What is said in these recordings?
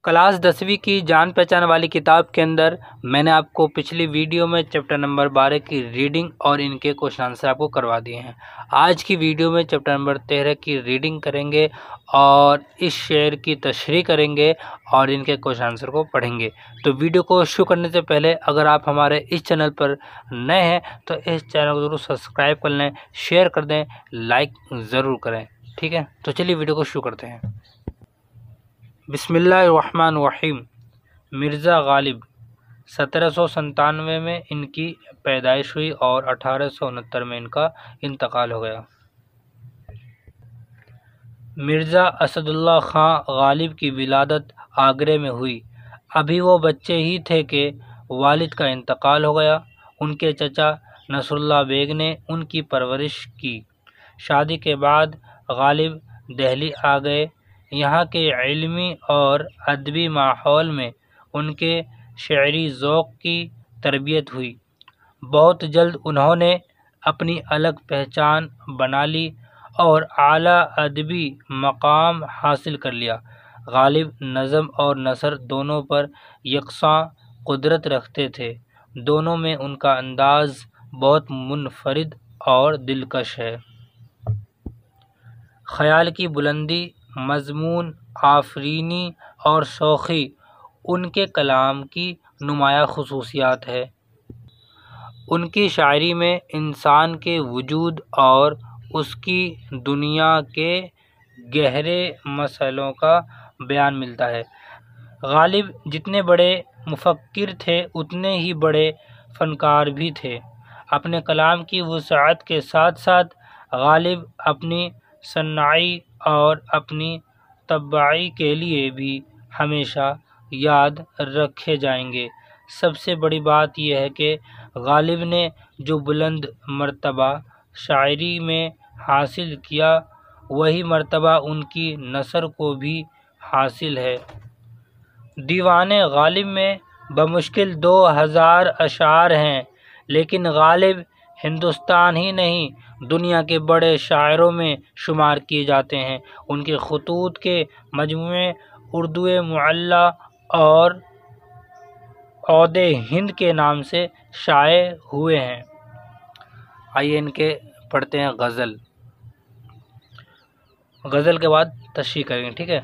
Class 10वीं की जान पहचान वाली किताब के अंदर मैंने आपको पिछली वीडियो में चैप्टर नंबर 12 की रीडिंग और इनके क्वेश्चन आंसर आपको करवा दिए हैं। आज की वीडियो में चैप्टर नंबर 13 की रीडिंग करेंगे और इस शेर की तशरीह करेंगे और इनके क्वेश्चन आंसर को पढ़ेंगे। तो वीडियो को शुरू करने से पहले अगर आप हमारे इस चैनल पर नए हैं तो इस चैनल को ज़रूर सब्सक्राइब कर लें, शेयर कर दें, लाइक ज़रूर करें। ठीक है, तो चलिए वीडियो को शुरू करते हैं। बिस्मिल्लाहिर्रहमानिर्रहीम। मिर्ज़ा गालिब 1797 में इनकी पैदाइश हुई और 1869 में इनका इंतकाल हो गया। मिर्ज़ा असदुल्ला ख़ां गालिब की विलादत आगरे में हुई। अभी वो बच्चे ही थे कि वालिद का इंतकाल हो गया। उनके चचा नसरुल्लाह बेग ने उनकी परवरिश की। शादी के बाद गालिब दिल्ली आ गए। यहाँ के इल्मी और अदबी माहौल में उनके शायरी ज़ौक़ की तरबियत हुई। बहुत जल्द उन्होंने अपनी अलग पहचान बना ली और आला अदबी मकाम हासिल कर लिया। गालिब नज़म और नसर दोनों पर यकसां कुदरत रखते थे। दोनों में उनका अंदाज़ बहुत मुनफरिद और दिलकश है। ख़याल की बुलंदी, मज़मून, आफरीनी और शौख़ी उनके कलाम की नुमाया ख़ुसूसियात है। उनकी शायरी में इंसान के वजूद और उसकी दुनिया के गहरे मसलों का बयान मिलता है। गालिब जितने बड़े मुफ़क्किर थे उतने ही बड़े फ़नकार भी थे। अपने कलाम की वुसअत के साथ साथ गालिब अपनी सन्नाई और अपनी तबाई के लिए भी हमेशा याद रखे जाएंगे। सबसे बड़ी बात यह है कि गालिब ने जो बुलंद मर्तबा शायरी में हासिल किया वही मर्तबा उनकी नसर को भी हासिल है। दीवाने गालिब में बमुश्किल 2000 अशार हैं, लेकिन गालिब हिंदुस्तान ही नहीं दुनिया के बड़े शायरों में शुमार किए जाते हैं। उनके ख़ुतूत के मजमूए उर्दू मुअल्ला और औदे हिंद के नाम से शाये हुए हैं। आइए इनके पढ़ते हैं गज़ल। गज़ल के बाद तशरीह करेंगे। ठीक है।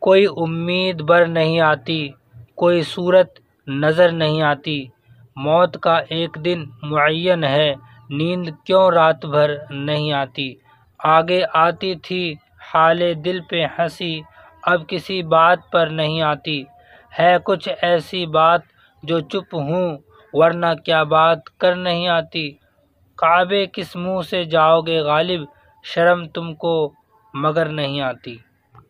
कोई उम्मीद बर नहीं आती, कोई सूरत नज़र नहीं आती, मौत का एक दिन मुअय्यन है, नींद क्यों रात भर नहीं आती। आगे आती थी हाले दिल पे हंसी, अब किसी बात पर नहीं आती। है कुछ ऐसी बात जो चुप हूँ, वरना क्या बात कर नहीं आती। काबे किस मुँह से जाओगे गालिब, शर्म तुमको मगर नहीं आती।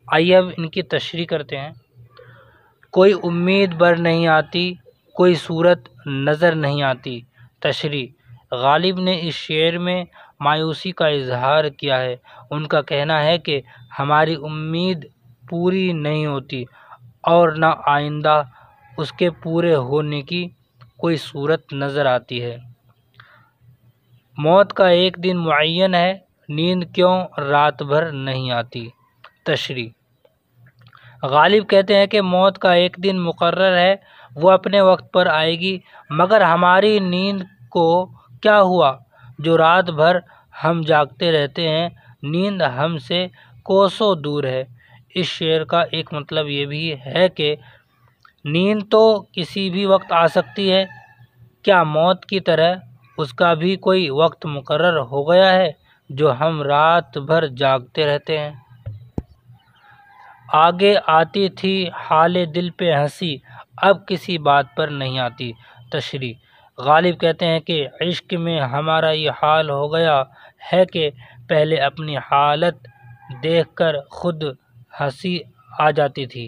आइए अब इनकी तशरीह करते हैं। कोई उम्मीद बर नहीं आती, कोई सूरत नज़र नहीं आती। तशरीह। गालिब ने इस शेर में मायूसी का इजहार किया है। उनका कहना है कि हमारी उम्मीद पूरी नहीं होती और न आइंदा उसके पूरे होने की कोई सूरत नज़र आती है। मौत का एक दिन मुअय्यन है, नींद क्यों रात भर नहीं आती। तशरीह। गालिब कहते हैं कि मौत का एक दिन मुकर्रर है, वो अपने वक्त पर आएगी, मगर हमारी नींद को क्या हुआ जो रात भर हम जागते रहते हैं। नींद हमसे कोसों दूर है। इस शेर का एक मतलब ये भी है कि नींद तो किसी भी वक्त आ सकती है, क्या मौत की तरह उसका भी कोई वक्त मुकर्रर हो गया है जो हम रात भर जागते रहते हैं। आगे आती थी हाले दिल पे हंसी, अब किसी बात पर नहीं आती। तशरीह। गालिब कहते हैं कि इश्क में हमारा ये हाल हो गया है कि पहले अपनी हालत देखकर खुद हंसी आ जाती थी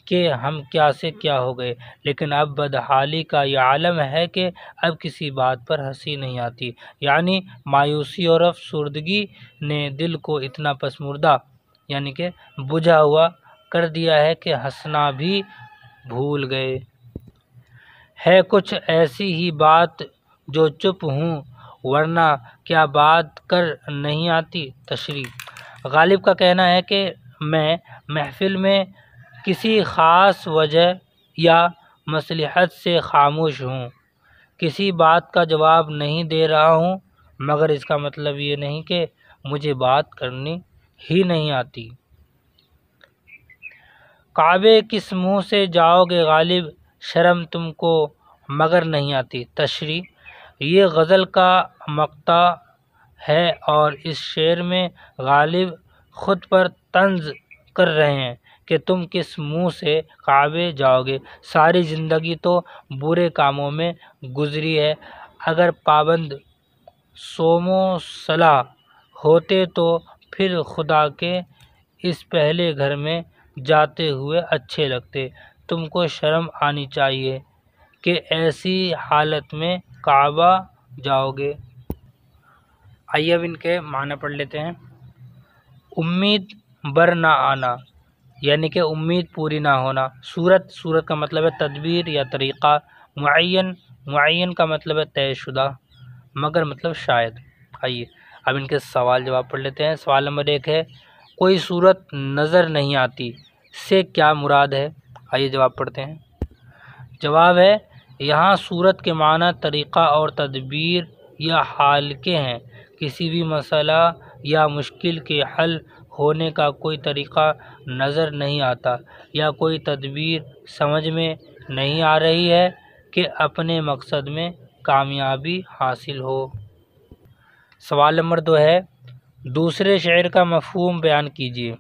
कि हम क्या से क्या हो गए, लेकिन अब बदहाली का ये आलम है कि अब किसी बात पर हंसी नहीं आती। यानी मायूसी और अफसुर्दगी ने दिल को इतना पसमुर्दा यानी कि बुझा हुआ कर दिया है कि हंसना भी भूल गए। है कुछ ऐसी ही बात जो चुप हूँ, वरना क्या बात कर नहीं आती। तशरीह। गालिब का कहना है कि मैं महफिल में किसी ख़ास वजह या मसलहत से खामोश हूँ, किसी बात का जवाब नहीं दे रहा हूँ, मगर इसका मतलब ये नहीं कि मुझे बात करनी ही नहीं आती। काबे किस मुँह से जाओगे गालिब, शर्म तुमको मगर नहीं आती। तशरीह, ये गज़ल का मक़ता है और इस शेर में गालिब ख़ुद पर तंज़ कर रहे हैं कि तुम किस मुँह से काबे जाओगे। सारी ज़िंदगी तो बुरे कामों में गुज़री है, अगर पाबंद सोमो सलाह होते तो फिर खुदा के इस पहले घर में जाते हुए अच्छे लगते। तुमको शर्म आनी चाहिए कि ऐसी हालत में काबा जाओगे। आइए अब इनके माने पढ़ लेते हैं। उम्मीद बर ना आना, यानी कि उम्मीद पूरी ना होना। सूरत का मतलब है तदबीर या तरीक़ा। मुअय्यन का मतलब है तयशुदा। मगर मतलब शायद। आइए अब इनके सवाल जवाब पढ़ लेते हैं। सवाल नंबर 1 है, कोई सूरत नज़र नहीं आती से क्या मुराद है। आइए जवाब पढ़ते हैं। जवाब है, यहाँ सूरत के माना तरीक़ा और तदबीर या हाल के हैं। किसी भी मसला या मुश्किल के हल होने का कोई तरीक़ा नज़र नहीं आता या कोई तदबीर समझ में नहीं आ रही है कि अपने मकसद में कामयाबी हासिल हो। सवाल नंबर 2 है, दूसरे शेर का मफ़हूम बयान कीजिए।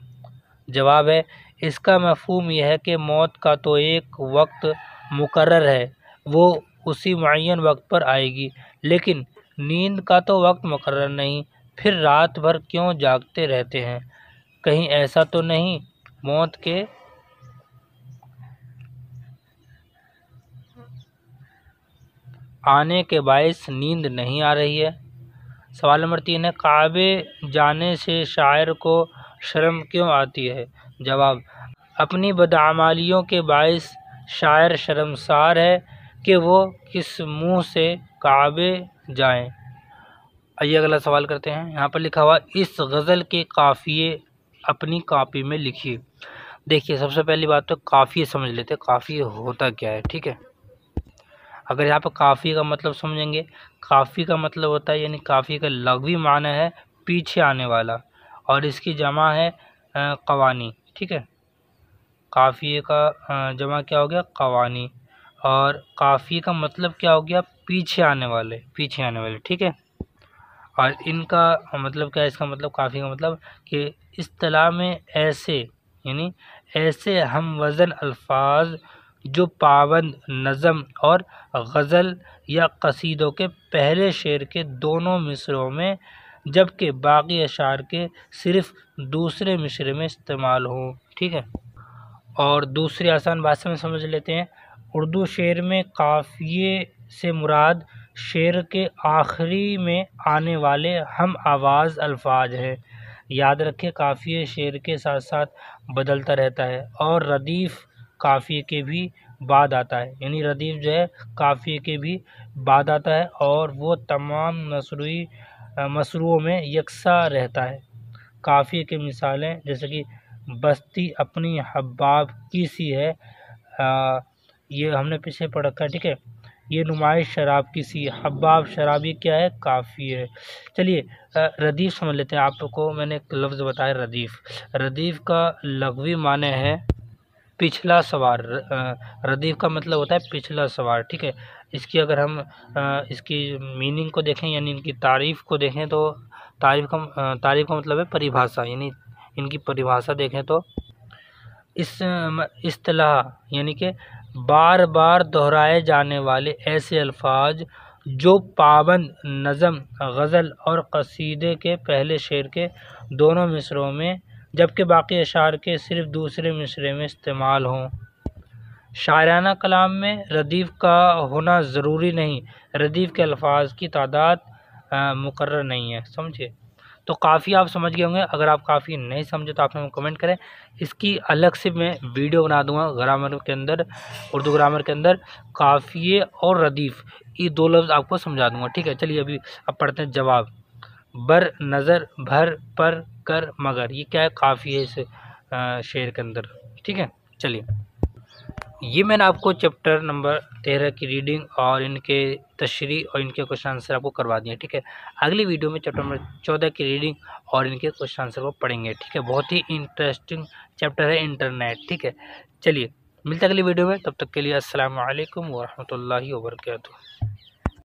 जवाब है, इसका मफ़हूम यह है कि मौत का तो एक वक्त मुकर्रर है, वो उसी मुअय्यन वक्त पर आएगी, लेकिन नींद का तो वक्त मुकर्रर नहीं, फिर रात भर क्यों जागते रहते हैं। कहीं ऐसा तो नहीं मौत के आने के बायस नींद नहीं आ रही है। सवाल नंबर 3 है, काबे जाने से शायर को शर्म क्यों आती है। जवाब, अपनी बदअमालियों के बायस शायर शर्मसार है कि वो किस मुँह से काबे जाएं। आइए अगला सवाल करते हैं। यहाँ पर लिखा हुआ, इस गज़ल के काफ़िए अपनी कॉपी में लिखिए। देखिए सबसे पहली बात तो काफ़िए समझ लेते हैं, काफ़िए होता क्या है। ठीक है, अगर यहाँ पर काफ़ी का मतलब समझेंगे, काफ़ी का मतलब होता है, यानी काफ़ी का लग़वी माना है पीछे आने वाला, और इसकी जमा है कवानी। ठीक है, काफ़िए का जमा क्या हो गया, कवानी, और काफ़ी का मतलब क्या हो गया, पीछे आने वाले। ठीक है, और इनका मतलब क्या है, इसका मतलब काफ़ी का मतलब कि इस्तिलाह में ऐसे, यानी ऐसे हम वज़न अल्फाज जो पाबंद नज़म और गज़ल या कसीदों के पहले शेर के दोनों मिसरों में, जबकि बाकी अशार के सिर्फ़ दूसरे मिसरे में इस्तेमाल हो। ठीक है, और दूसरी आसान भाषा में समझ लेते हैं। उर्दू शेर में काफ़िए से मुराद शेर के आखिरी में आने वाले हम आवाज़ अल्फाज हैं। याद रखें, काफ़िए शेर के साथ साथ बदलता रहता है और रदीफ़ काफ़िए के भी बाद आता है, यानी रदीफ़ जो है काफ़िए के भी बाद आता है, और वो तमाम मसरूओं में यकसा रहता है। काफ़िए की मिसालें जैसे कि बस्ती अपनी हब्बाब की सी है, ये हमने पीछे पढ़ रखा है। ठीक है, ये नुमाइश शराब की सी, हब्बाब शराबी क्या है, काफ़ी है। चलिए रदीफ़ समझ लेते हैं। आपको मैंने एक लफ्ज़ बताया रदीफ़ का लग़वी माने है पिछला सवार। रदीफ़ का मतलब होता है पिछला सवार। ठीक है, इसकी अगर हम इसकी मीनिंग को देखें, यानी इनकी तारीफ़ को देखें, तो तारीफ़ का मतलब है परिभाषा, यानी इनकी परिभाषा देखें तो इस इस्तिलाह यानी कि बार बार दोहराए जाने वाले ऐसे अल्फाज जो पाबंद नज़म, गज़ल और कसीदे के पहले शेर के दोनों मिसरों में, जबकि बाकी अशार के सिर्फ़ दूसरे मिसरे में इस्तेमाल हों। शायराना कलाम में रदीफ़ का होना ज़रूरी नहीं, रदीफ़ के अल्फाज की तादाद मुकर्रर नहीं है। समझिए, तो काफ़ी आप समझ गए होंगे। अगर आप काफ़ी नहीं समझे तो आप हमें कमेंट करें, इसकी अलग से मैं वीडियो बना दूंगा ग्रामर के अंदर, उर्दू ग्रामर के अंदर काफ़िए और रदीफ़, ये दो लफ्ज़ आपको समझा दूंगा। ठीक है, चलिए अभी अब पढ़ते हैं जवाब। बर, नज़र, भर, पर, कर, मगर, ये क्या है, काफ़ी है इस शेर के अंदर। ठीक है, चलिए, ये मैंने आपको चैप्टर नंबर 13 की रीडिंग और इनके तशरीह और इनके क्वेश्चन आंसर आपको करवा दिए, ठीक है। अगली वीडियो में चैप्टर नंबर 14 की रीडिंग और इनके क्वेश्चन आंसर को पढ़ेंगे, ठीक है। बहुत ही इंटरेस्टिंग चैप्टर है इंटरनेट, ठीक है। चलिए, मिलते हैं अगली वीडियो में, तब तक के लिए अस्सलाम वालेकुम व रहमतुल्लाहि व बरकातुहू।